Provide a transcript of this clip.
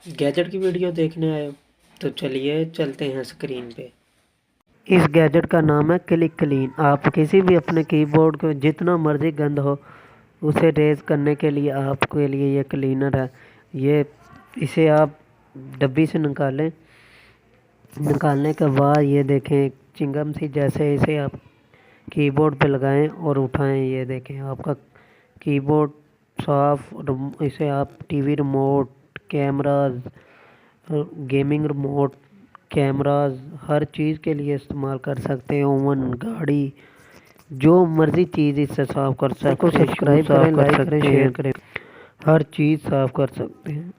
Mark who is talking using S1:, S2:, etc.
S1: Gadget की video देखने आए हो? तो चलिए चलते हैं स्क्रीन पे। इस गैजेट का नाम है क्लिक क्लीन। आप किसी भी अपने कीबोर्ड को जितना मर्जी गंद हो उसे रेज करने के लिए आपके लिए ये क्लीनर है। ये इसे आप डब्बी से निकालने के बाद ये देखें चिंगम सी जैसे इसे आप कीबोर्ड पे लगाएं और उठाएं। ये देखें आपका कीबोर्ड साफ। इसे आप TV remote, cameras, gaming remote, cameras हर चीज़ के लिए इस्तेमाल कर सकते हैं। ओवन, गाड़ी, जो मर्जी चीज़ इससे साफ कर सकते हैं। सब्सक्राइब करें, लाइक करें, शेयर करें, हर चीज़ साफ कर सकते हैं।